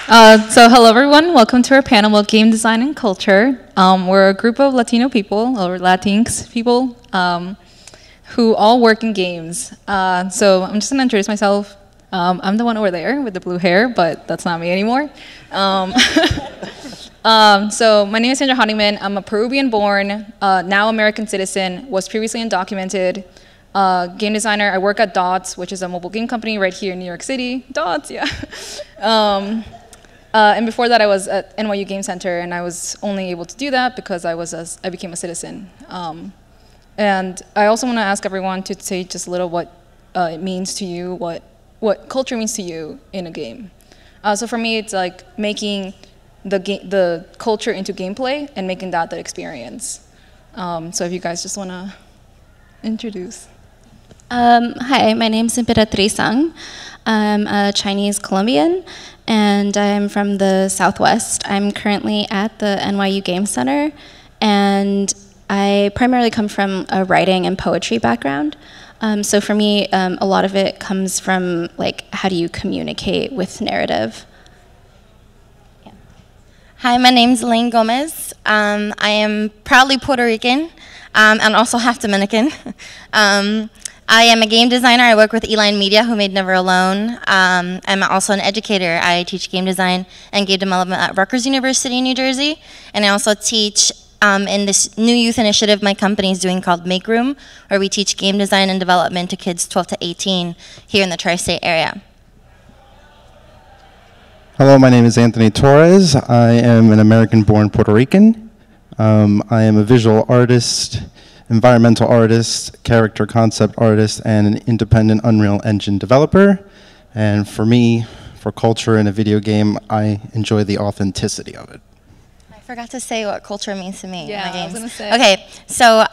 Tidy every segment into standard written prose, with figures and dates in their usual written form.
So hello everyone, welcome to our panel about game design and culture. We're a group of Latino people, or Latinx people, who all work in games. So I'm just gonna introduce myself. I'm the one over there with the blue hair, but that's not me anymore. So my name is Sandra Honeyman. I'm a Peruvian-born, now American citizen, was previously undocumented, game designer. I work at Dots, which is a mobile game company right here in New York City. Dots, yeah. And before that, I was at NYU Game Center, and I was only able to do that because I became a citizen. And I also want to ask everyone to say just a little what it means to you, what culture means to you in a game. So for me, it's like making the culture into gameplay and making that the experience. So if you guys just want to introduce. Hi, my name is Imperatriz Ang. I'm a Chinese Colombian, and I'm from the Southwest. I'm currently at the NYU Game Center, and I primarily come from a writing and poetry background. So for me, a lot of it comes from like, how do you communicate with narrative? Yeah. Hi, my name's Elaine Gomez. I am proudly Puerto Rican and also half Dominican. I am a game designer. I work with Eline Media, who made Never Alone. I'm also an educator. I teach game design and game development at Rutgers University in New Jersey. And I also teach in this new youth initiative my company is doing called Make Room, where we teach game design and development to kids 12 to 18 here in the tri-state area. Hello, my name is Anthony Torres. I am an American-born Puerto Rican. I am a visual artist, environmental artist, character concept artist, and an independent Unreal Engine developer. And for me, for culture in a video game, I enjoy the authenticity of it. I forgot to say what culture means to me in my games. I was gonna say. Okay, so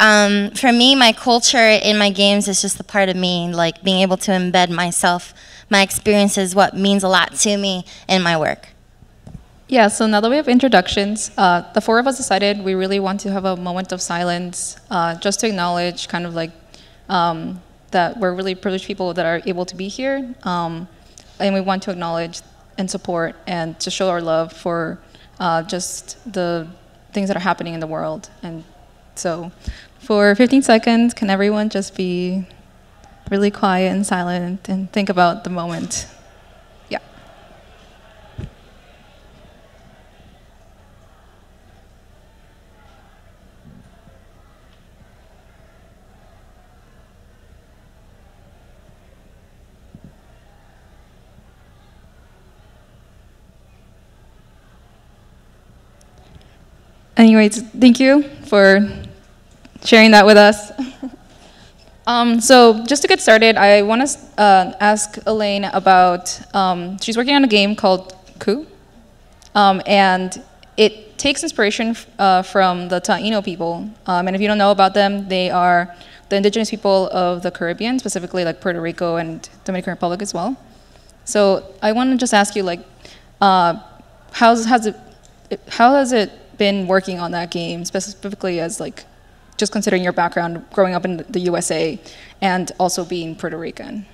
for me, my culture in my games is just a part of me, like being able to embed myself, my experiences, what means a lot to me in my work. Yeah, so now that we have introductions, the four of us decided we really want to have a moment of silence just to acknowledge kind of like that we're really privileged people that are able to be here. And we want to acknowledge and support and to show our love for just the things that are happening in the world. And so for 15 seconds, can everyone just be really quiet and silent and think about the moment? Anyways, thank you for sharing that with us. So just to get started, I want to ask Elaine about, she's working on a game called Coup, and it takes inspiration from the Taino people. And if you don't know about them, they are the indigenous people of the Caribbean, specifically like Puerto Rico and Dominican Republic as well. So I want to just ask you, like, how has it been working on that game, specifically as like, just considering your background growing up in the USA and also being Puerto Rican?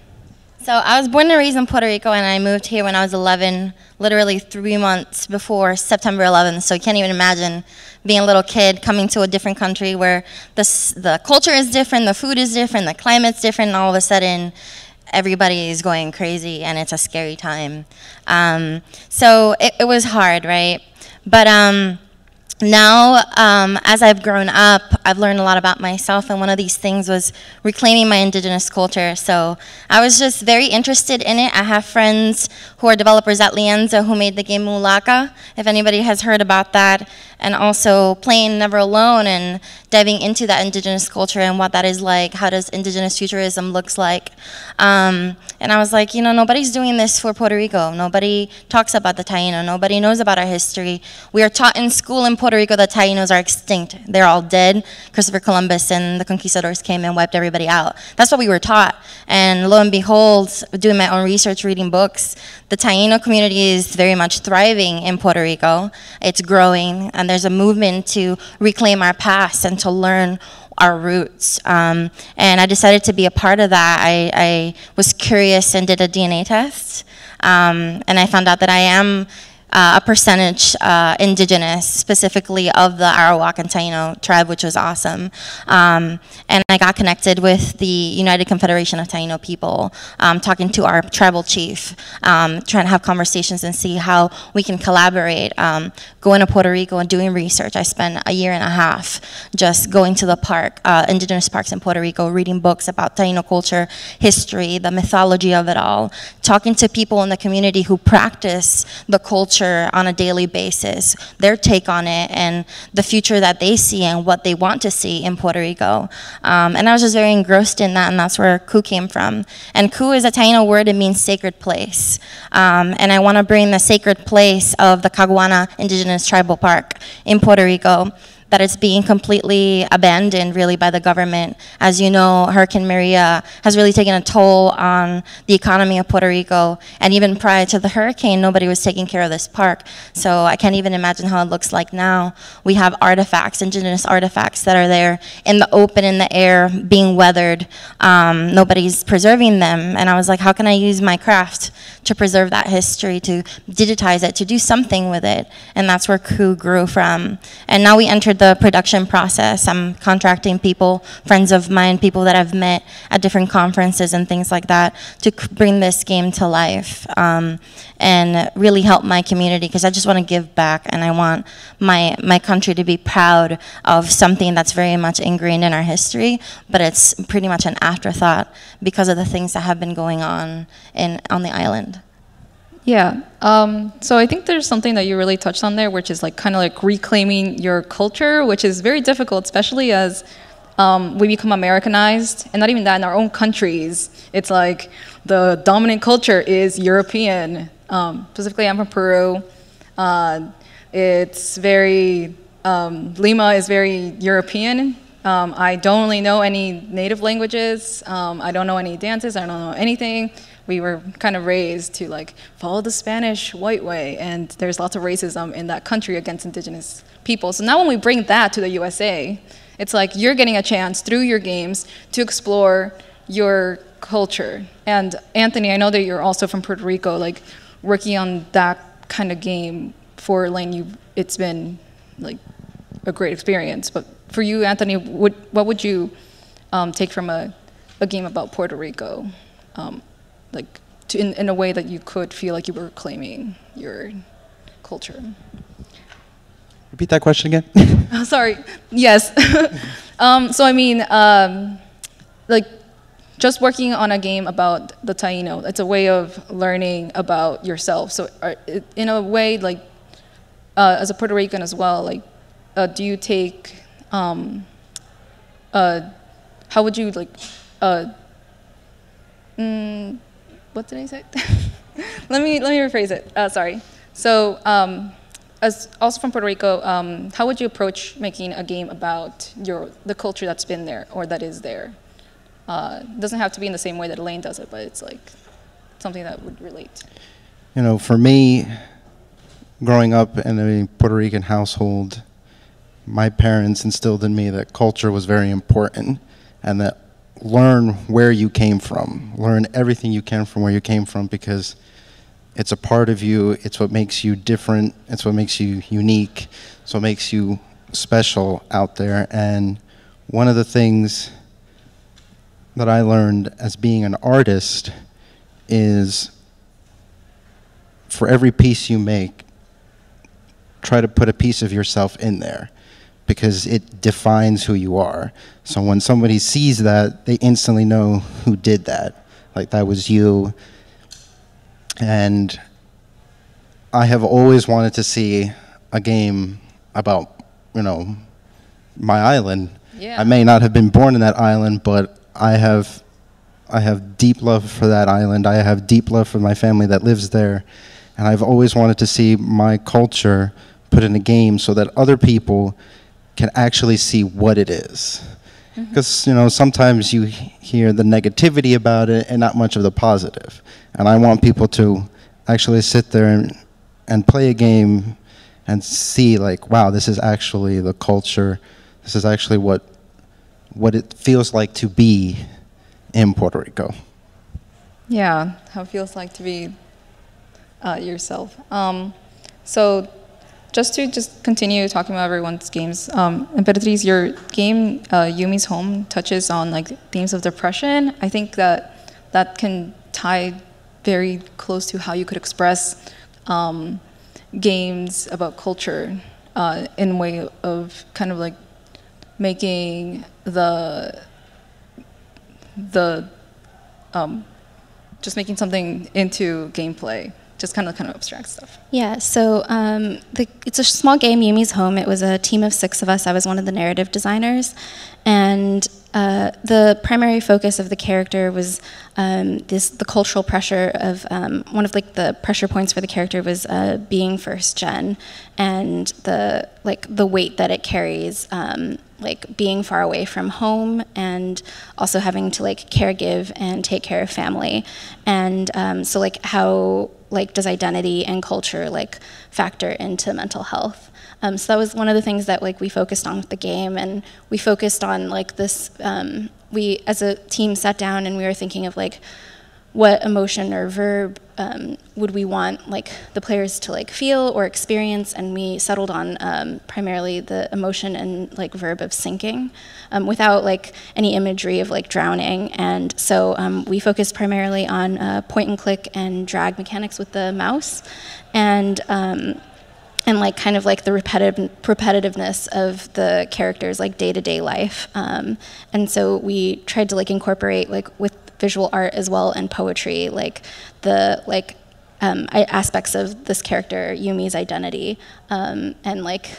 So I was born and raised in Puerto Rico, and I moved here when I was 11, literally 3 months before September 11th. So you can't even imagine being a little kid coming to a different country where the culture is different, the food is different, the climate's different, and all of a sudden everybody is going crazy, and it's a scary time. So it was hard, right? But now, as I've grown up, I've learned a lot about myself, and one of these things was reclaiming my indigenous culture. So I was just very interested in it. I have friends who are developers at Lienzo who made the game Mulaka, if anybody has heard about that, and also playing Never Alone and diving into that indigenous culture and what that is like, how does indigenous futurism looks like. And I was like, you know, nobody's doing this for Puerto Rico. Nobody talks about the Taino. Nobody knows about our history. We are taught in school in Puerto Rico that Tainos are extinct. They're all dead. Christopher Columbus and the conquistadors came and wiped everybody out. That's what we were taught. And lo and behold, doing my own research, reading books, the Taino community is very much thriving in Puerto Rico. It's growing, and there's a movement to reclaim our past and to learn our roots. And I decided to be a part of that. I was curious and did a DNA test. And I found out that I am a percentage indigenous, specifically of the Arawak and Taino tribe, which was awesome. And I got connected with the United Confederation of Taino people, talking to our tribal chief, trying to have conversations and see how we can collaborate. Going to Puerto Rico and doing research. I spent a year and a half just going to the park, indigenous parks in Puerto Rico, reading books about Taino culture, history, the mythology of it all, talking to people in the community who practice the culture on a daily basis, their take on it, and the future that they see and what they want to see in Puerto Rico. And I was just very engrossed in that, and that's where Ku came from. And Ku is a Taino word, it means sacred place. And I want to bring the sacred place of the Caguana Indigenous Tribal Park in Puerto Rico, that it's being completely abandoned really by the government. As you know, Hurricane Maria has really taken a toll on the economy of Puerto Rico, and even prior to the hurricane, nobody was taking care of this park. So I can't even imagine how it looks like now. We have artifacts, indigenous artifacts that are there in the open, in the air, being weathered. Nobody's preserving them, and I was like, how can I use my craft to preserve that history, to digitize it, to do something with it? And that's where Ku grew from. And now we entered the production process. I'm contracting people, friends of mine, people that I've met at different conferences and things like that, to bring this game to life, and really help my community, because I just want to give back, and I want my country to be proud of something that's very much ingrained in our history, but it's pretty much an afterthought because of the things that have been going on the island. Yeah, so I think there's something that you really touched on there, which is like kind of like reclaiming your culture, which is very difficult, especially as we become Americanized, and not even that, in our own countries, it's like the dominant culture is European. Specifically, I'm from Peru. It's very, Lima is very European. I don't really know any native languages. I don't know any dances. I don't know anything. We were kind of raised to like follow the Spanish white way, and there's lots of racism in that country against indigenous people. So now when we bring that to the USA, it's like you're getting a chance through your games to explore your culture. And Anthony, I know that you're also from Puerto Rico, like working on that kind of game for Lane, it's been like a great experience. But for you, Anthony, what would you take from a game about Puerto Rico? Like in a way that you could feel like you were claiming your culture. Repeat that question again. Oh, sorry. Yes. So I mean, like just working on a game about the Taino, it's a way of learning about yourself. So in a way, like as a Puerto Rican as well, like do you take, how would you like, what did I say? let me rephrase it. Sorry. So, as also from Puerto Rico, how would you approach making a game about the culture that's been there or that is there? It doesn't have to be in the same way that Elaine does it, but it's like something that would relate. You know, for me, growing up in a Puerto Rican household, my parents instilled in me that culture was very important, and that learn where you came from. Learn everything you can from where you came from, because it's a part of you. It's what makes you different. It's what makes you unique. It's what makes you special out there. And one of the things that I learned as being an artist is, for every piece you make, try to put a piece of yourself in there, because it defines who you are. So when somebody sees that, they instantly know who did that. Like, that was you. And I have always wanted to see a game about, you know, my island. Yeah. I may not have been born in that island, but I have deep love for that island. I have deep love for my family that lives there. And I've always wanted to see my culture put in a game so that other people can actually see what it is. Because, you know, sometimes you hear the negativity about it and not much of the positive. And I want people to actually sit there and play a game and see, like, wow, this is actually the culture. This is actually what it feels like to be in Puerto Rico. Yeah, how it feels like to be yourself. So just to continue talking about everyone's games, Emperatriz, your game, Yumi's Home, touches on like themes of depression. I think that can tie very close to how you could express games about culture in a way of kind of like making just making something into gameplay, just kind of abstract stuff. Yeah, so it's a small game, Yumi's Home. It was a team of 6 of us. I was one of the narrative designers. And the primary focus of the character was the cultural pressure of, one of like the pressure points for the character was being first gen, and the weight that it carries, like being far away from home, and also having to like caregive and take care of family. And so like how like does identity and culture like factor into mental health? So that was one of the things that like we focused on with the game, and we focused on like this, we as a team sat down and we were thinking of like what emotion or verb would we want like the players to like feel or experience, and we settled on primarily the emotion and like verb of sinking, without like any imagery of like drowning. And so we focused primarily on point and click and drag mechanics with the mouse, and like kind of like the repetitiveness of the characters' like day-to-day life. And so we tried to like incorporate like with visual art as well and poetry, like the like aspects of this character Yumi's identity, and like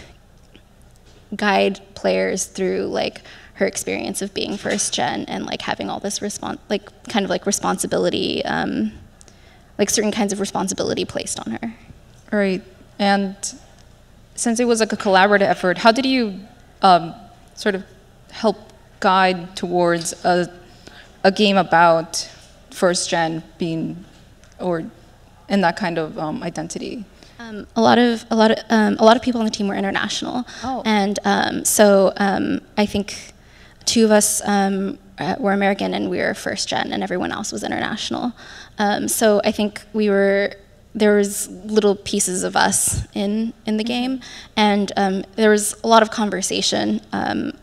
guide players through like her experience of being first gen and like having all this responsibility, like certain kinds of responsibility placed on her. All right. And since it was like a collaborative effort, how did you sort of help guide towards a game about first gen being, or in that kind of identity? A lot of people on the team were international. Oh. And so I think 2 of us were American and we were first gen, and everyone else was international. So I think there was little pieces of us in the game, and there was a lot of conversation,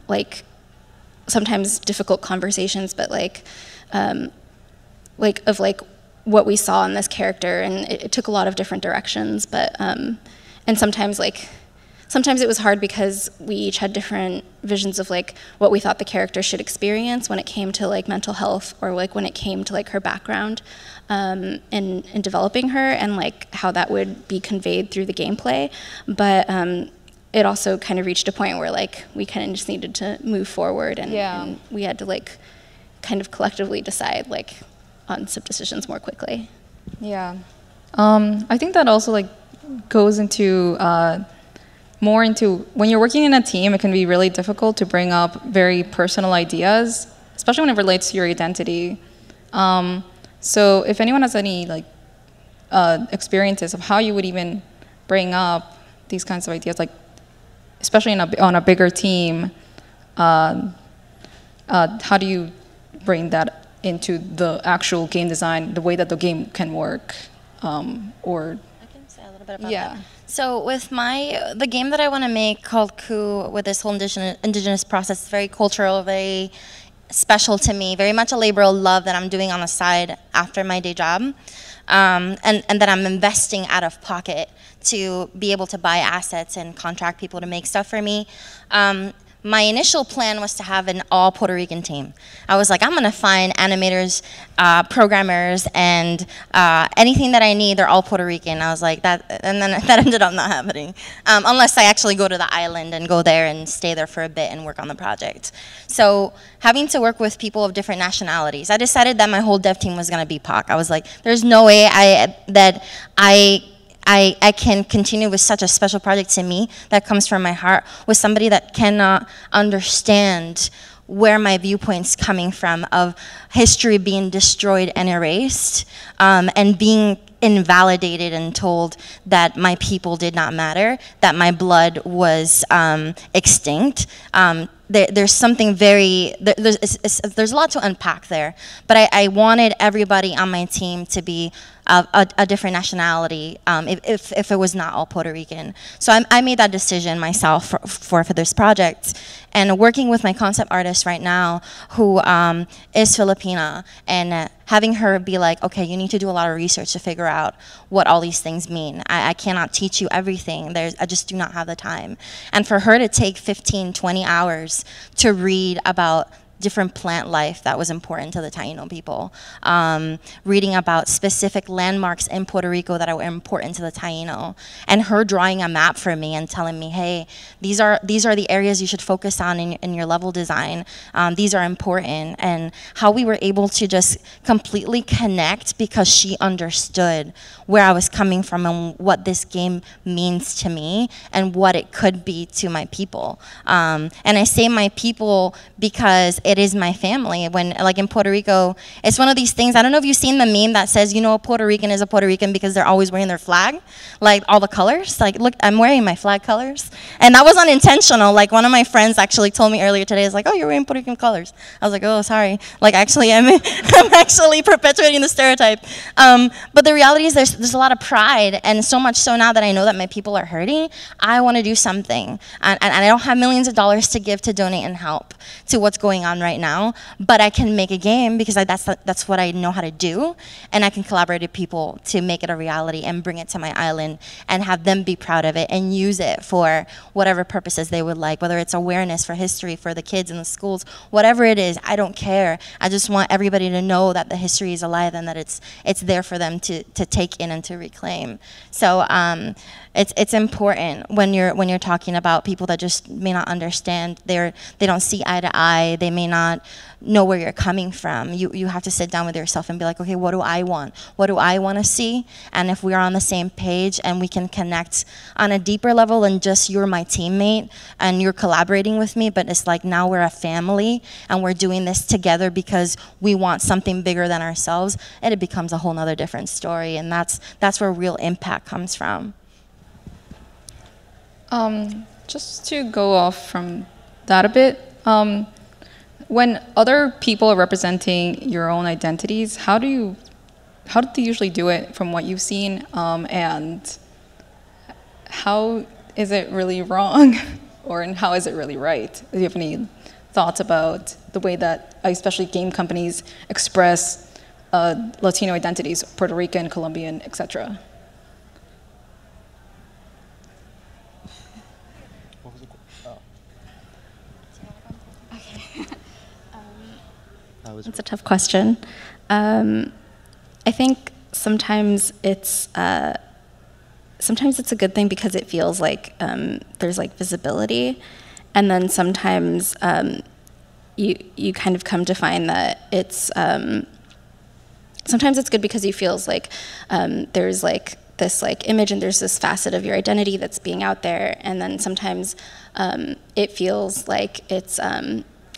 like sometimes difficult conversations, but like of like what we saw in this character, and it took a lot of different directions. But and sometimes it was hard because we each had different visions of like what we thought the character should experience when it came to like mental health, or like when it came to like her background in developing her, and like how that would be conveyed through the gameplay. But it also kind of reached a point where like we kind of just needed to move forward, and we had to like kind of collectively decide like on some decisions more quickly. Yeah. I think that also like goes into more into when you're working in a team, it can be really difficult to bring up very personal ideas, especially when it relates to your identity. So if anyone has any like experiences of how you would even bring up these kinds of ideas, like especially on a bigger team, how do you bring that into the actual game design, the way that the game can work, or? I can say a little bit about that. So with the game that I want to make called Coup, with this whole indigenous process, it's very cultural, very special to me, very much a labor of love that I'm doing on the side after my day job, and that I'm investing out of pocket to be able to buy assets and contract people to make stuff for me. My initial plan was to have an all Puerto Rican team. I was like, I'm gonna find animators, programmers, and anything that I need, they're all Puerto Rican. I was like, that, and then that ended up not happening. Unless I actually go to the island and go there and stay there for a bit and work on the project. So having to work with people of different nationalities, I decided that my whole dev team was gonna be POC. I was like, there's no way that I can continue with such a special project to me that comes from my heart with somebody that cannot understand where my viewpoint's coming from of history being destroyed and erased, and being invalidated and told that my people did not matter, that my blood was extinct. There's something there's a lot to unpack there, but I wanted everybody on my team to be a different nationality if it was not all Puerto Rican. So I made that decision myself for this project. And working with my concept artist right now, who is Filipina, and having her be like, okay, you need to do a lot of research to figure out what all these things mean. I cannot teach you everything. I just do not have the time. And for her to take 15, 20 hours to read about different plant life that was important to the Taino people, reading about specific landmarks in Puerto Rico that are important to the Taino, and her drawing a map for me and telling me, hey, these are the areas you should focus on in your level design. These are important, and how we were able to just completely connect because she understood where I was coming from and what this game means to me and what it could be to my people. And I say my people because it is my family. When, like in Puerto Rico, it's one of these things, I don't know if you've seen the meme that says, you know, a Puerto Rican is a Puerto Rican because they're always wearing their flag, like all the colors. Like, look, I'm wearing my flag colors. And that was unintentional. Like, one of my friends actually told me earlier today, it's like, oh, you're wearing Puerto Rican colors. I was like, oh, sorry. Like, actually, I'm actually perpetuating the stereotype. But the reality is there's a lot of pride, and so much so now that I know that my people are hurting, I want to do something. And I don't have millions of dollars to give to donate and help to what's going on right now, but I can make a game because that's what I know how to do, and I can collaborate with people to make it a reality and bring it to my island and have them be proud of it and use it for whatever purposes they would like, whether it's awareness for history for the kids in the schools, whatever it is, I don't care. I just want everybody to know that the history is alive and that it's there for them to take in and to reclaim. So it's important when you're talking about people that just may not understand, they don't see eye to eye, they may not know where you're coming from. You have to sit down with yourself and be like, okay, what do I want? What do I want to see? And if we're on the same page and we can connect on a deeper level than just you're my teammate and you're collaborating with me, but it's like now we're a family and we're doing this together because we want something bigger than ourselves, and it becomes a whole nother different story, and that's where real impact comes from. Just to go off from that a bit, when other people are representing your own identities, how do they usually do it from what you've seen, and how is it really wrong, or how is it really right? Do you have any thoughts about the way that, especially game companies, express Latino identities, Puerto Rican, Colombian, etc.? It's a tough question. I think sometimes it's a good thing because it feels like there's like visibility, and then sometimes you kind of come to find that it's sometimes it's good because you feels like there's like this like image and there's this facet of your identity that's being out there, and then sometimes it feels like it's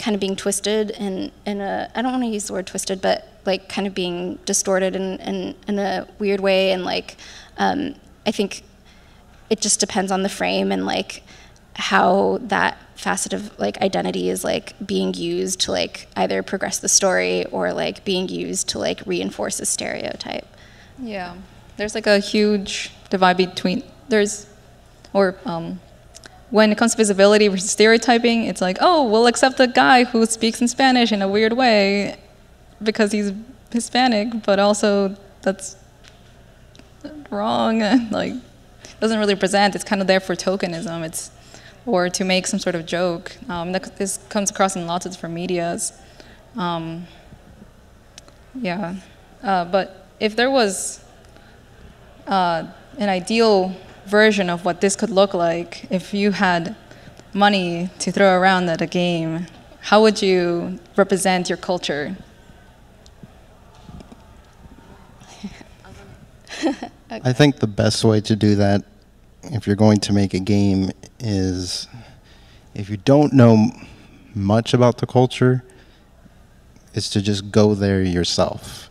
kind of being twisted in a, I don't want to use the word twisted, but like kind of being distorted in a weird way, and like I think it just depends on the frame and like how that facet of like identity is like being used to like either progress the story or like being used to like reinforce a stereotype. Yeah, there's like a huge divide between when it comes to visibility versus stereotyping, it's like, oh, we'll accept a guy who speaks in Spanish in a weird way because he's Hispanic, but also that's wrong. Like, doesn't really present. It's kind of there for tokenism. Or to make some sort of joke. This comes across in lots of different medias. Yeah, but if there was an ideal version of what this could look like, if you had money to throw around at a game, how would you represent your culture? I think the best way to do that, if you're going to make a game, is if you don't know much about the culture, is to just go there yourself.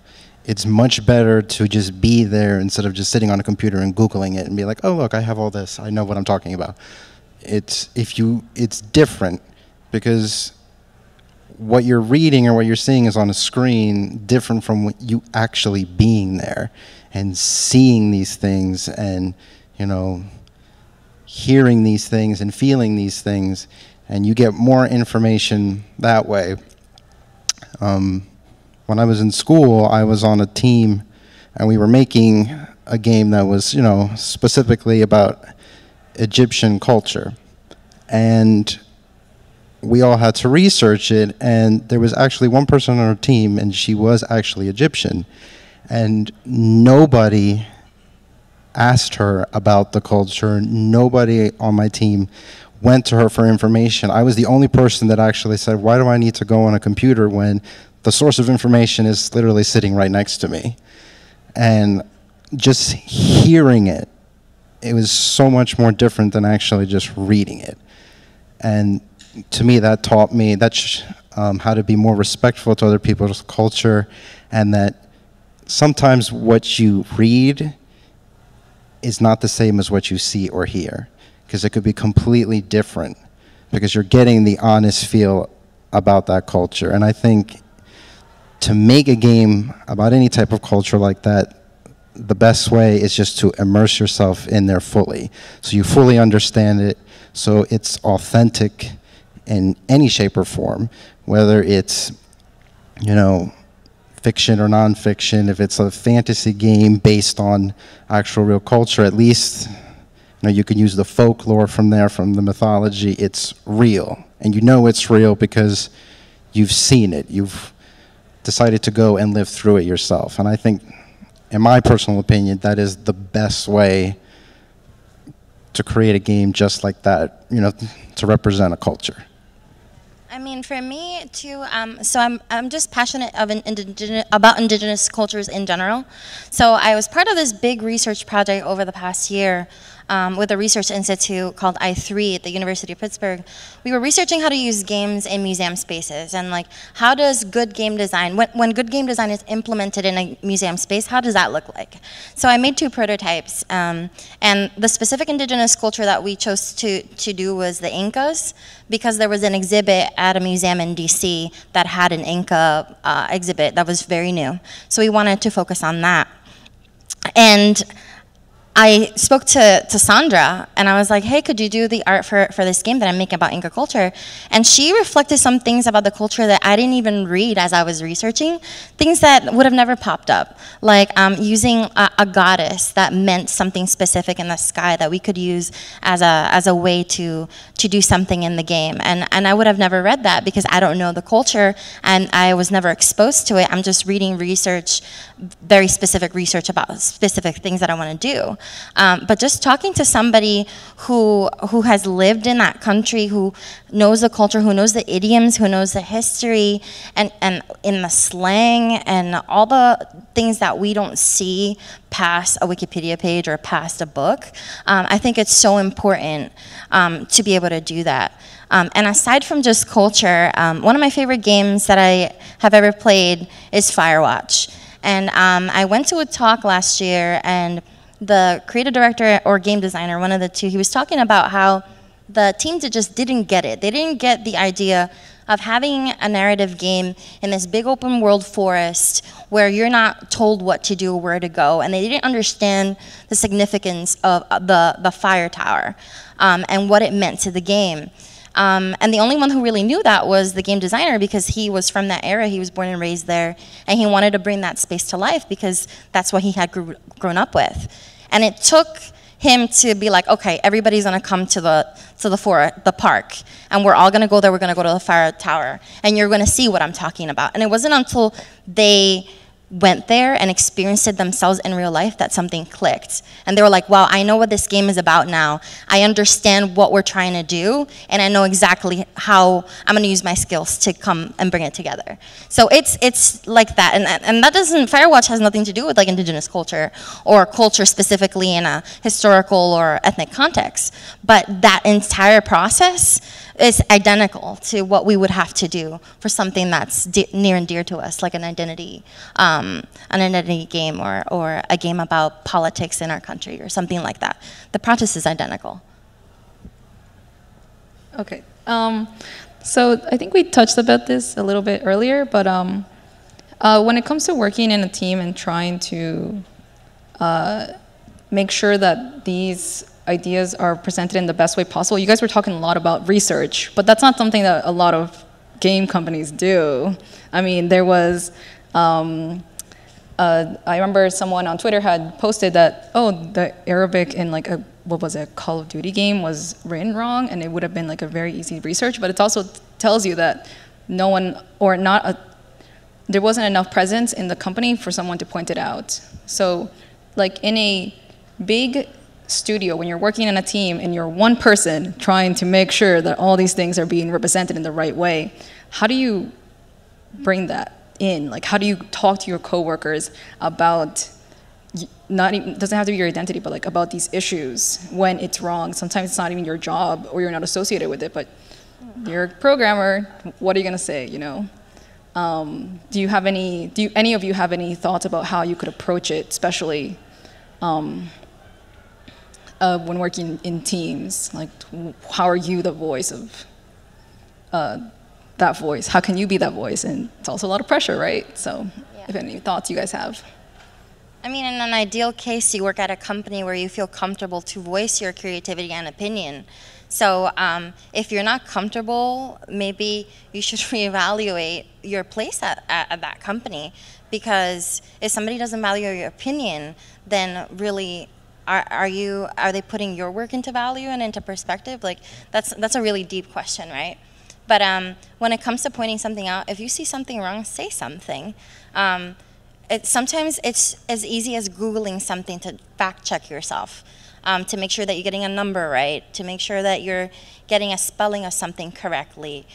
It's much better to just be there instead of just sitting on a computer and Googling it and be like, oh, look, I have all this. I know what I'm talking about. It's different because what you're reading or what you're seeing is on a screen different from what you actually being there and seeing these things and, you know, hearing these things and feeling these things, and you get more information that way. When I was in school, I was on a team, and we were making a game that was, you know, specifically about Egyptian culture. And we all had to research it, and there was actually one person on our team, and she was actually Egyptian. And nobody asked her about the culture. Nobody on my team went to her for information. I was the only person that actually said, why do I need to go on a computer when the source of information is literally sitting right next to me? And just hearing it, it was so much more different than actually just reading it. And to me, that taught me how to be more respectful to other people's culture, and that sometimes what you read is not the same as what you see or hear, because it could be completely different, because you're getting the honest feel about that culture. And I think to make a game about any type of culture like that, the best way is just to immerse yourself in there fully, so you fully understand it, so it's authentic in any shape or form, whether it's, you know, fiction or nonfiction. If it's a fantasy game based on actual real culture, at least, you know, you can use the folklore from there, from the mythology. It's real, and you know it's real because you've seen it. You've decided to go and live through it yourself. And I think, in my personal opinion, that is the best way to create a game just like that, you know, to represent a culture. I mean, for me too, so I'm just passionate about indigenous cultures in general. So I was part of this big research project over the past year with a research institute called I3 at the University of Pittsburgh. We were researching how to use games in museum spaces, and like, how does good game design, when good game design is implemented in a museum space, how does that look like? So I made 2 prototypes, and the specific indigenous culture that we chose to do was the Incas, because there was an exhibit at a museum in DC that had an Inca exhibit that was very new. So we wanted to focus on that. And I spoke to Sandra, and I was like, hey, could you do the art for this game that I'm making about Inca culture? And she reflected some things about the culture that I didn't even read as I was researching, things that would have never popped up, like using a goddess that meant something specific in the sky that we could use as a way to do something in the game. And I would have never read that because I don't know the culture, and I was never exposed to it. I'm just reading research, very specific research about specific things that I want to do. But just talking to somebody who has lived in that country, who knows the culture, who knows the idioms, who knows the history, and in the slang, and all the things that we don't see past a Wikipedia page or past a book, I think it's so important to be able to do that. And aside from just culture, one of my favorite games that I have ever played is Firewatch. And I went to a talk last year, and the creative director or game designer, one of the two, he was talking about how the team just didn't get it. They didn't get the idea of having a narrative game in this big open world forest where you're not told what to do or where to go, and they didn't understand the significance of the fire tower and what it meant to the game. And the only one who really knew that was the game designer, because he was from that era, he was born and raised there, and he wanted to bring that space to life because that's what he had grown up with. And it took him to be like, okay, everybody's gonna come to the park, and we're all gonna go there, we're gonna go to the fire tower, and you're gonna see what I'm talking about. And it wasn't until they went there and experienced it themselves in real life that something clicked. And they were like, wow, I know what this game is about now. I understand what we're trying to do, and I know exactly how I'm gonna use my skills to come and bring it together. So it's like that, and that doesn't, Firewatch has nothing to do with like indigenous culture or culture specifically in a historical or ethnic context, but that entire process is identical to what we would have to do for something that's near and dear to us, like an identity game or a game about politics in our country or something like that. The process is identical. Okay. So I think we touched about this a little bit earlier, but when it comes to working in a team and trying to make sure that these ideas are presented in the best way possible, you guys were talking a lot about research, but that's not something that a lot of game companies do. I mean, there was, I remember someone on Twitter had posted that, oh, the Arabic in like a, what was it, Call of Duty game was written wrong, and it would have been like a very easy research, but it also tells you that no one, or not a, there wasn't enough presence in the company for someone to point it out. So like in a big studio, when you're working in a team and you're one person trying to make sure that all these things are being represented in the right way, how do you bring that in? Like, how do you talk to your coworkers about, not even, doesn't have to be your identity, but like about these issues when it's wrong? Sometimes it's not even your job or you're not associated with it, but you're a programmer, what are you gonna say, you know? Do any of you have any thoughts about how you could approach it, especially when working in teams? Like, how are you the voice of that voice? How can you be that voice? And it's also a lot of pressure, right? So if any thoughts you guys have. I mean, in an ideal case, you work at a company where you feel comfortable to voice your creativity and opinion. So if you're not comfortable, maybe you should reevaluate your place at that company, because if somebody doesn't value your opinion, then really, are they putting your work into value and into perspective? Like, that's a really deep question, right? But when it comes to pointing something out, if you see something wrong, say something. Sometimes it's as easy as Googling something to fact check yourself, to make sure that you're getting a number right, to make sure that you're getting a spelling of something correctly.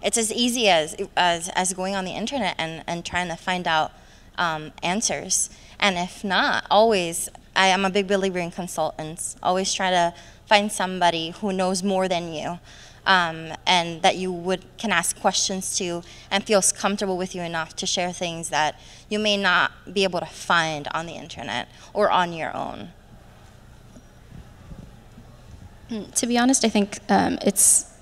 It's as easy as going on the internet and trying to find out answers. And if not, always, I am a big believer in consultants. Always try to find somebody who knows more than you. And that you can ask questions to and feels comfortable with you enough to share things that you may not be able to find on the internet or on your own. To be honest, I think it's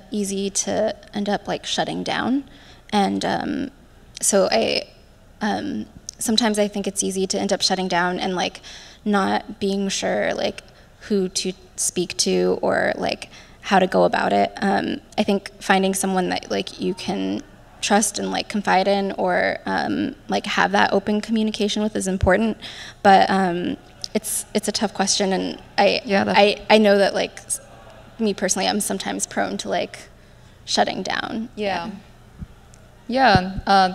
easy to end up like shutting down, and so sometimes I think it's easy to end up shutting down and like not being sure like who to speak to or like how to go about it. I think finding someone that like you can trust and like confide in or like have that open communication with is important. But it's a tough question, and I know that like me personally, I'm sometimes prone to like shutting down. Yeah.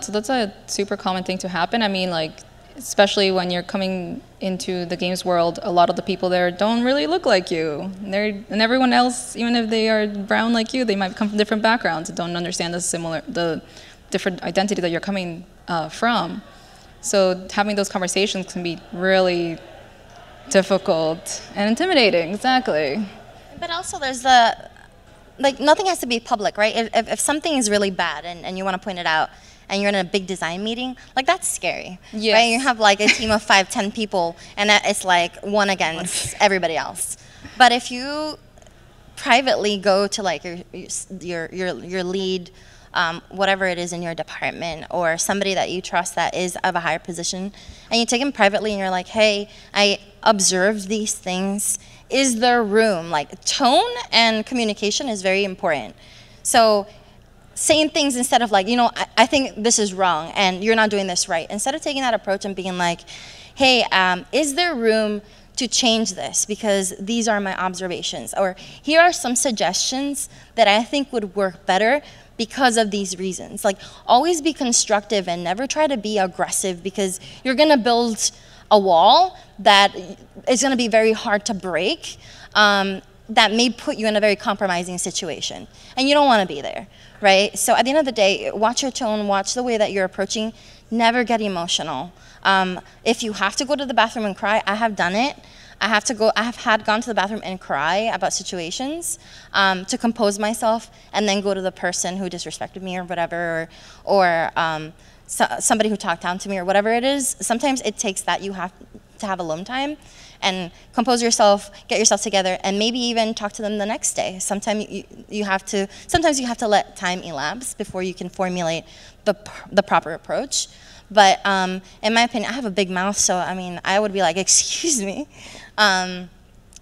So that's a super common thing to happen. I mean, like, especially when you're coming into the games world, a lot of the people there don't really look like you. And everyone else, even if they are brown like you, they might come from different backgrounds and don't understand the different identity that you're coming from. So having those conversations can be really difficult and intimidating, exactly. But also there's like, nothing has to be public, right? If something is really bad and you want to point it out, and you're in a big design meeting, like that's scary, yes. Right? You have like a team of 5, 10 people, and it's like one against everybody else. But if you privately go to like your lead, whatever it is in your department, or somebody that you trust that is of a higher position, and you take them privately, and you're like, hey, I observed these things. Is there room? Like tone and communication is very important. So saying things instead of like, you know, I think this is wrong and you're not doing this right. Instead of taking that approach and being like, hey, is there room to change this because these are my observations, or here are some suggestions that I think would work better because of these reasons. Like always be constructive and never try to be aggressive, because you're gonna build a wall that is gonna be very hard to break, that may put you in a very compromising situation, and you don't wanna be there. Right? So at the end of the day, watch your tone, watch the way that you're approaching, never get emotional. If you have to go to the bathroom and cry, I have done it. I have gone to the bathroom and cry about situations to compose myself, and then go to the person who disrespected me or whatever, or somebody who talked down to me or whatever it is. Sometimes it takes that. You have to have alone time and compose yourself, get yourself together, and maybe even talk to them the next day. Sometimes you have to let time elapse before you can formulate the proper approach. But in my opinion, I have a big mouth, so I mean, I would be like, excuse me. And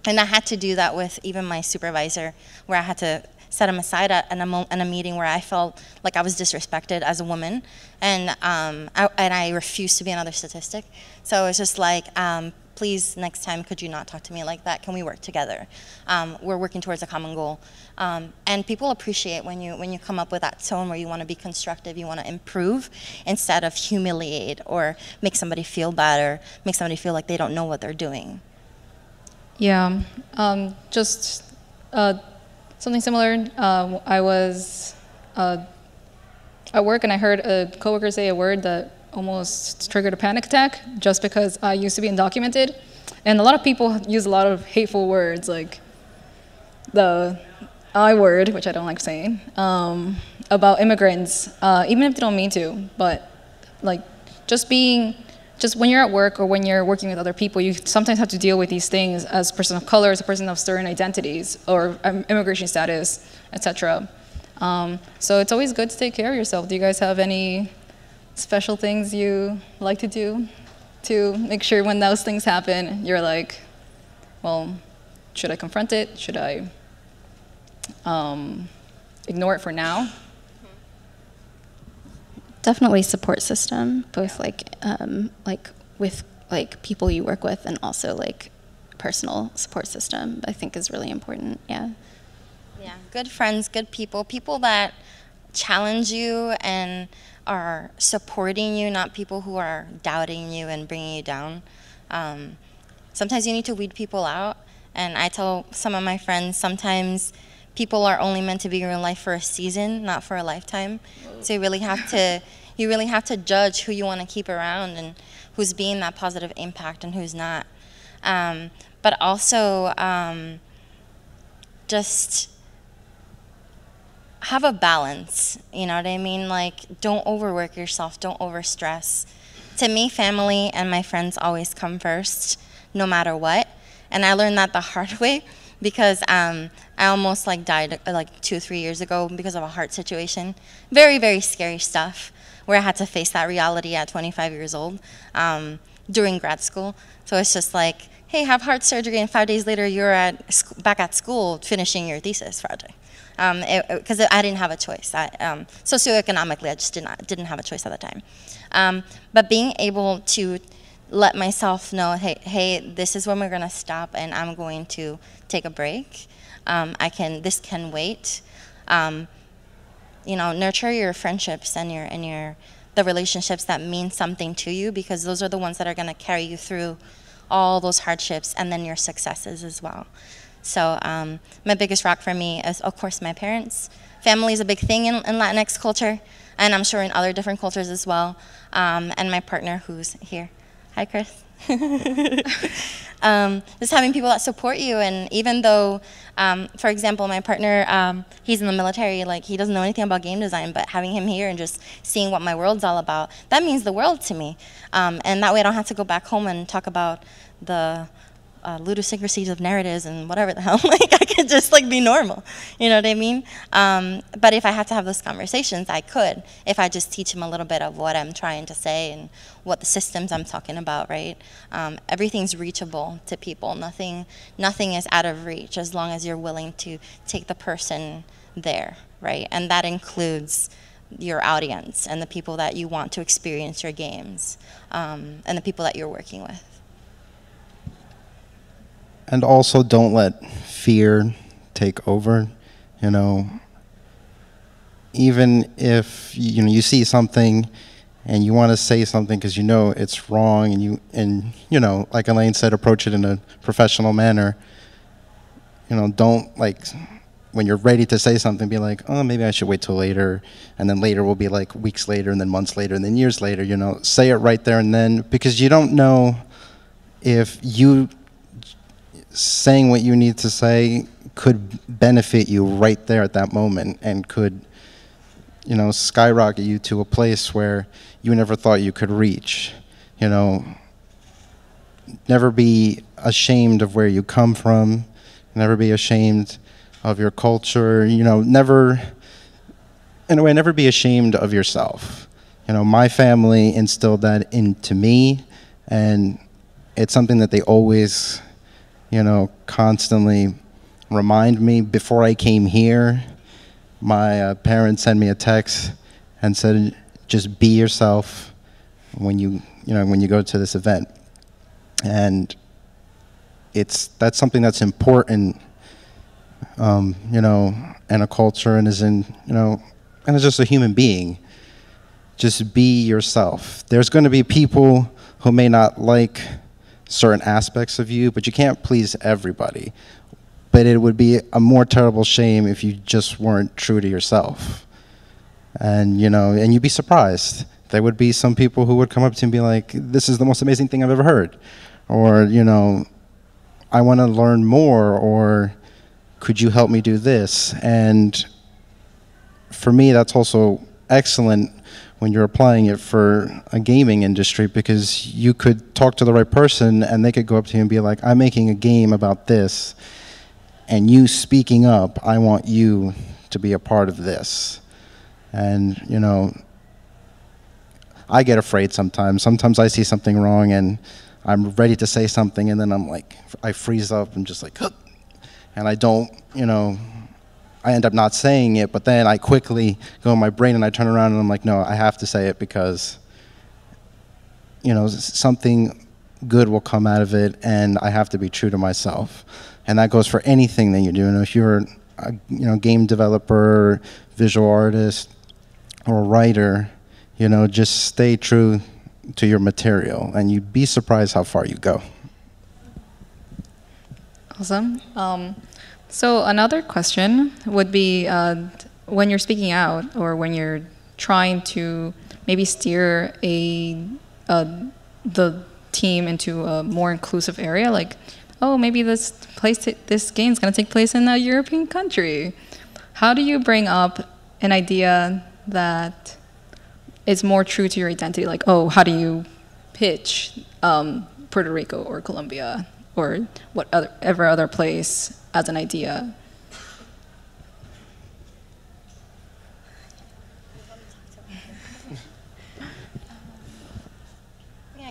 I had to do that with even my supervisor, where I had to set him aside in a meeting where I felt like I was disrespected as a woman, and I refused to be another statistic. So it's just like, please, next time, could you not talk to me like that? Can we work together? We're working towards a common goal. And people appreciate when you come up with that tone where you want to be constructive, you want to improve, instead of humiliate or make somebody feel bad or make somebody feel like they don't know what they're doing. Yeah, just something similar. I was at work and I heard a coworker say a word that almost triggered a panic attack just because I used to be undocumented. And a lot of people use a lot of hateful words, like the I word, which I don't like saying, about immigrants, even if they don't mean to. But like just when you're at work or when you're working with other people, you sometimes have to deal with these things as a person of color, as a person of certain identities, or immigration status, etc. So it's always good to take care of yourself. Do you guys have any special things you like to do to make sure when those things happen, you're like, well, should I confront it? Should I ignore it for now? Definitely support system, both like with like people you work with, and also like personal support system, I think is really important. Yeah. Yeah, good friends, good people that challenge you and are supporting you, not people who are doubting you and bringing you down. Sometimes you need to weed people out, and I tell some of my friends, sometimes people are only meant to be in your life for a season, not for a lifetime. So you really have to judge who you want to keep around and who's being that positive impact and who's not. But also just have a balance, you know what I mean? Like, don't overwork yourself, don't overstress. To me, family and my friends always come first, no matter what. And I learned that the hard way, because I almost like died like 2 or 3 years ago because of a heart situation. Very, very scary stuff, where I had to face that reality at 25 years old during grad school. So it's just like, hey, have heart surgery, and 5 days later you're back at school finishing your thesis project. Because I didn't have a choice. Socioeconomically, I just didn't have a choice at the time. But being able to let myself know, hey, this is when we're gonna stop, and I'm going to take a break. This can wait. Nurture your friendships and the relationships that mean something to you, because those are the ones that are gonna carry you through all those hardships and then your successes as well. So my biggest rock for me is, of course, my parents. Family is a big thing in Latinx culture, and I'm sure in other different cultures as well. And my partner, who's here. Hi, Chris. Just having people that support you, and even though, for example, my partner, he's in the military, like he doesn't know anything about game design, but having him here and just seeing what my world's all about, that means the world to me. And that way I don't have to go back home and talk about the ludicrousy of narratives and whatever the hell. Like, I could just like be normal, you know what I mean? But if I had to have those conversations, I could, if I just teach them a little bit of what I'm trying to say and what the systems I'm talking about, right? Everything's reachable to people. Nothing is out of reach, as long as you're willing to take the person there, right? And that includes your audience and the people that you want to experience your games, and the people that you're working with. And also, don't let fear take over. Even if you see something and you want to say something because it's wrong, and like Elaine said, approach it in a professional manner. Don't, like, when you're ready to say something, be like, oh, maybe I should wait till later, and then later will be like weeks later, and then months later, and then years later. Say it right there and then, because you don't know if you saying what you need to say could benefit you right there at that moment, and could, skyrocket you to a place where you never thought you could reach. never be ashamed of where you come from, never be ashamed of your culture, you know, never, in a way, never be ashamed of yourself. You know, my family instilled that into me, and it's something that they always, you know, constantly remind me. Before I came here, my parents sent me a text and said, just be yourself when you know, when you go to this event. And that's something that's important, you know, in a culture, and you know, and as just a human being. Just be yourself. There's going to be people who may not like certain aspects of you, but you can't please everybody. But it would be a more terrible shame if you just weren't true to yourself. And, you know, and you'd be surprised. There would be some people who would come up to you and be like, this is the most amazing thing I've ever heard. Or, you know, I want to learn more, or could you help me do this? And for me, that's also excellent when you're applying it for a gaming industry, because you could talk to the right person and they could go up to you and be like, I'm making a game about this, and you speaking up, I want you to be a part of this. And, you know, I get afraid sometimes. Sometimes I see something wrong and I'm ready to say something, and then I'm like, I freeze up and just like, huh. And I don't, you know, I end up not saying it, but then I quickly go in my brain and I turn around and I'm like, no, I have to say it, because, you know, something good will come out of it, and I have to be true to myself. And that goes for anything that you do. You know, if you're a, you know, game developer, visual artist, or a writer, you know, just stay true to your material, and you'd be surprised how far you go. Awesome. So another question would be, when you're speaking out, or when you're trying to maybe steer the team into a more inclusive area, like, oh, maybe this game is going to take place in a European country. How do you bring up an idea that is more true to your identity? Like, oh, how do you pitch Puerto Rico or Colombia or whatever other place as an idea?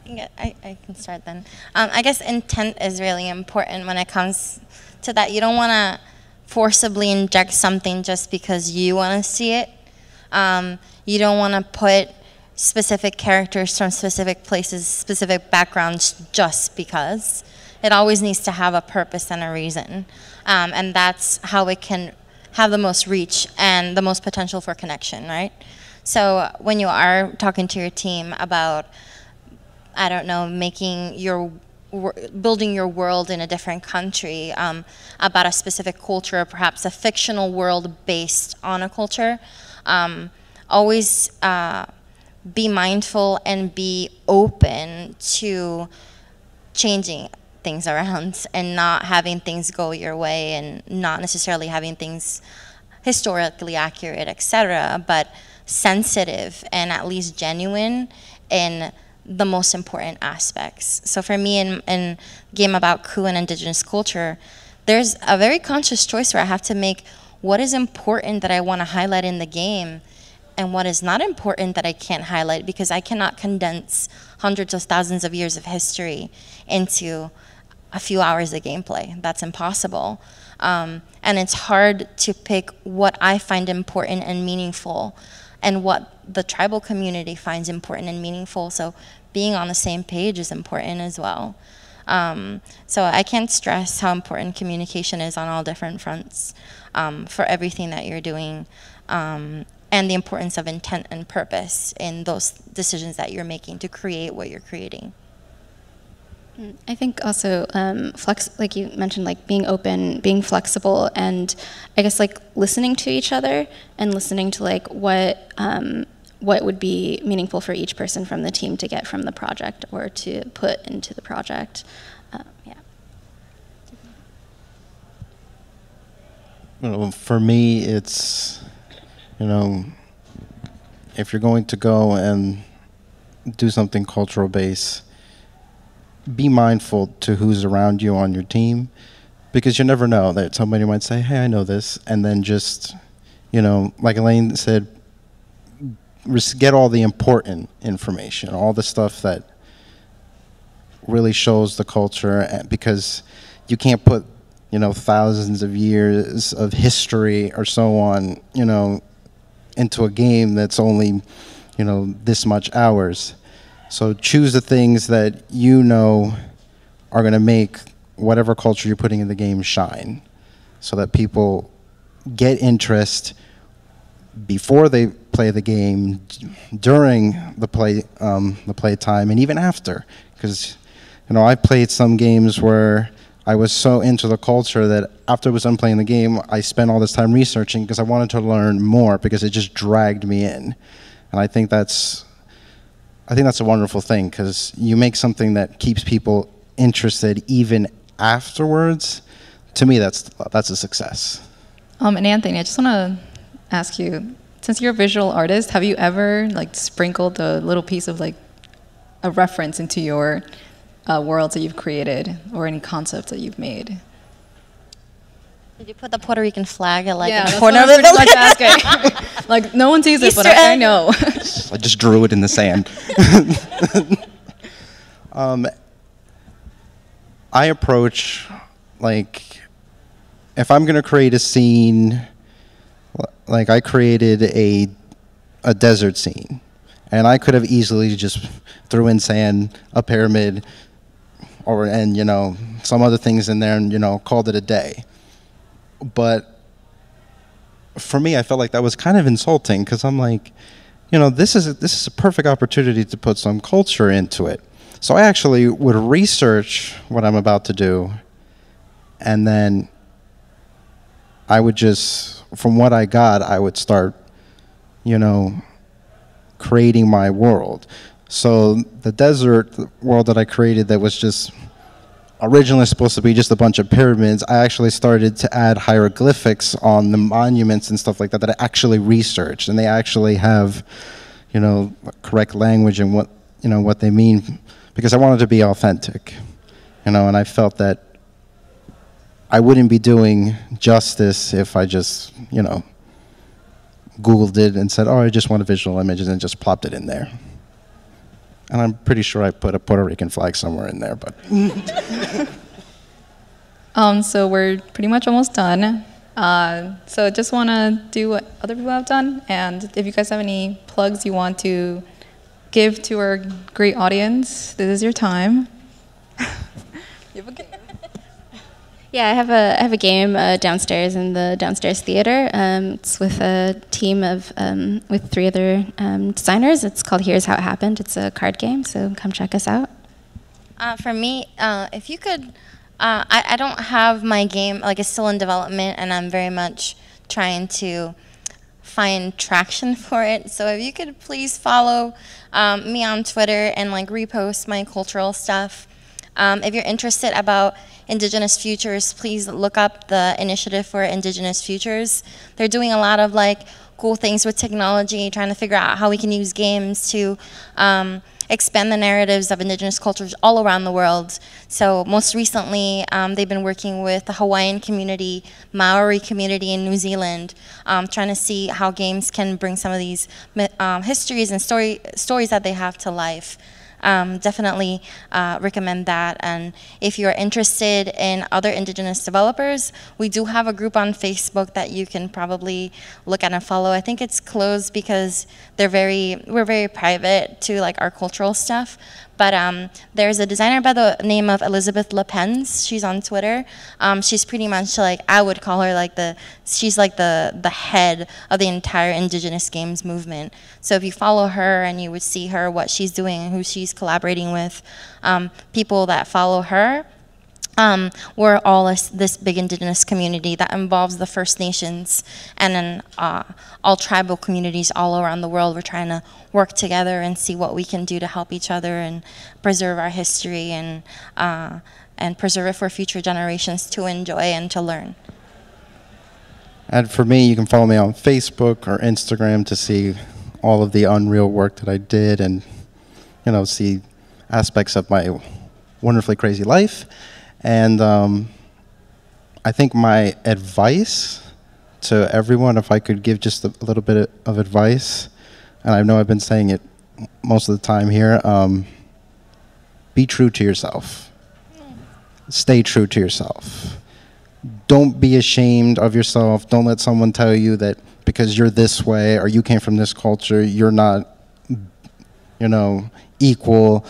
Yeah, I can start then. I guess intent is really important when it comes to that. You don't want to forcibly inject something just because you want to see it. You don't want to put specific characters from specific places, specific backgrounds just because. It always needs to have a purpose and a reason. And that's how it can have the most reach and the most potential for connection, right? So when you are talking to your team about, I don't know, building your world in a different country, about a specific culture, or perhaps a fictional world based on a culture, always be mindful and be open to changing things around and not having things go your way, and not necessarily having things historically accurate, etc., but sensitive and at least genuine in the most important aspects. So for me, in game about Ku and indigenous culture, there's a very conscious choice where I have to make what is important that I want to highlight in the game, and what is not important that I can't highlight, because I cannot condense hundreds of thousands of years of history into a few hours of gameplay. That's impossible. And it's hard to pick what I find important and meaningful, and what the tribal community finds important and meaningful. So being on the same page is important as well. So I can't stress how important communication is on all different fronts, for everything that you're doing, and the importance of intent and purpose in those decisions that you're making to create what you're creating. I think also like you mentioned, like being open, being flexible, and I guess like listening to each other and listening to like what would be meaningful for each person from the team to get from the project or to put into the project. Yeah. Well, for me, it's, you know, if you're going to go and do something cultural based, be mindful to who's around you on your team, because you never know that somebody might say, hey, I know this, and then just, like Elaine said, get all the important information, all the stuff that really shows the culture, because you can't put, thousands of years of history or so on, into a game that's only, this much hours. So choose the things that are going to make whatever culture you're putting in the game shine, so that people get interest before they play the game, during the play time, and even after. Because I played some games where I was so into the culture that after I was done playing the game, I spent all this time researching because I wanted to learn more, because it just dragged me in. And I think that's a wonderful thing, because you make something that keeps people interested even afterwards. To me, that's a success. And Anthony, I just want to ask you, since you're a visual artist, have you ever sprinkled a little piece of a reference into your worlds that you've created, or any concepts that you've made? Did you put the Puerto Rican flag at the corner of the building? Asking. No one sees it, but Easter I egg. know. I just drew it in the sand. I approach, if I'm going to create a scene, I created a desert scene, and I could have easily just threw in sand, a pyramid, and some other things in there, and called it a day. But for me, I felt like that was kind of insulting, because I'm like, this is a perfect opportunity to put some culture into it. So I actually would research what I'm about to do, and then I would just, from what I got, I would start, creating my world. So the desert world that I created, that was just originally supposed to be just a bunch of pyramids, I actually started to add hieroglyphics on the monuments and stuff like that I actually researched, and they actually have, correct language and what they mean, because I wanted to be authentic, and I felt that I wouldn't be doing justice if I just, Googled it and said, oh, I just want visual images, and just plopped it in there. And I'm pretty sure I put a Puerto Rican flag somewhere in there, but. So we're pretty much almost done. So just want to do what other people have done, and if you guys have any plugs you want to give to our great audience, this is your time. You have a game? Yeah, I have a game downstairs in the downstairs theater. It's with a team of with 3 other designers. It's called Here's How It Happened. It's a card game, so come check us out. For me, if you could, I don't have my game, it's still in development, and I'm very much trying to find traction for it. So if you could please follow me on Twitter and repost my cultural stuff. If you're interested about Indigenous Futures, please look up the Initiative for Indigenous Futures. They're doing a lot of cool things with technology, trying to figure out how we can use games to expand the narratives of Indigenous cultures all around the world. So most recently, they've been working with the Hawaiian community, Maori community in New Zealand, trying to see how games can bring some of these histories and stories that they have to life. Definitely recommend that. And if you're interested in other Indigenous developers, we do have a group on Facebook that you can probably look at and follow. I think it's closed because we're very private to our cultural stuff. But there's a designer by the name of Elizabeth Lepens. She's on Twitter. She's pretty much I would call her she's the head of the entire Indigenous games movement. So if you follow her, and you would see her, what she's doing, and who she's collaborating with, people that follow her, we're all this big Indigenous community that involves the First Nations and then all tribal communities all around the world. We're trying to work together and see what we can do to help each other and preserve our history and preserve it for future generations to enjoy and to learn. And for me, you can follow me on Facebook or Instagram to see all of the Unreal work that I did, and see aspects of my wonderfully crazy life. And I think my advice to everyone, if I could give just a little bit of advice, and I know I've been saying it most of the time here, be true to yourself. Stay true to yourself. Don't be ashamed of yourself. Don't let someone tell you that because you're this way or you came from this culture, you're not, equal,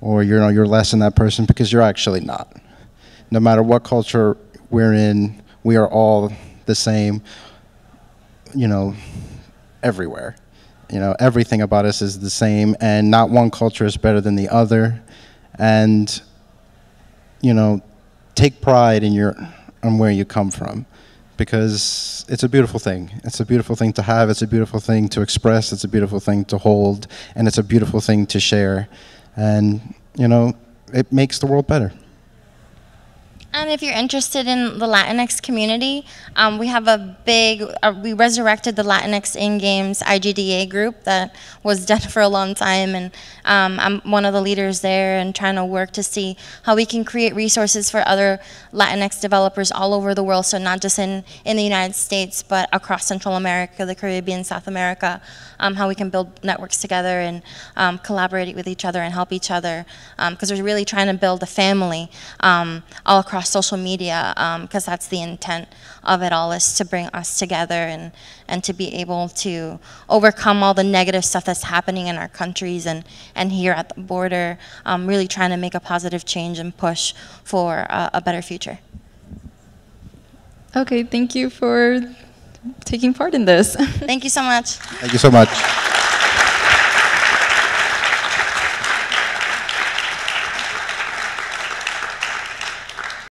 or you're less than that person, because you're actually not. No matter what culture we're in, we are all the same, everywhere. Everything about us is the same, and not one culture is better than the other. And, take pride in on where you come from, because it's a beautiful thing. It's a beautiful thing to have. It's a beautiful thing to express. It's a beautiful thing to hold, and it's a beautiful thing to share. And, it makes the world better. And if you're interested in the Latinx community, we have we resurrected the Latinx in Games IGDA group that was dead for a long time, and I'm one of the leaders there and trying to work to see how we can create resources for other Latinx developers all over the world, so not just in the United States, but across Central America, the Caribbean, South America, how we can build networks together and collaborate with each other and help each other, because we're really trying to build a family all across social media, because that's the intent of it all, is to bring us together and to be able to overcome all the negative stuff that's happening in our countries and here at the border, really trying to make a positive change and push for a better future. Okay, thank you for taking part in this. Thank you so much. Thank you so much.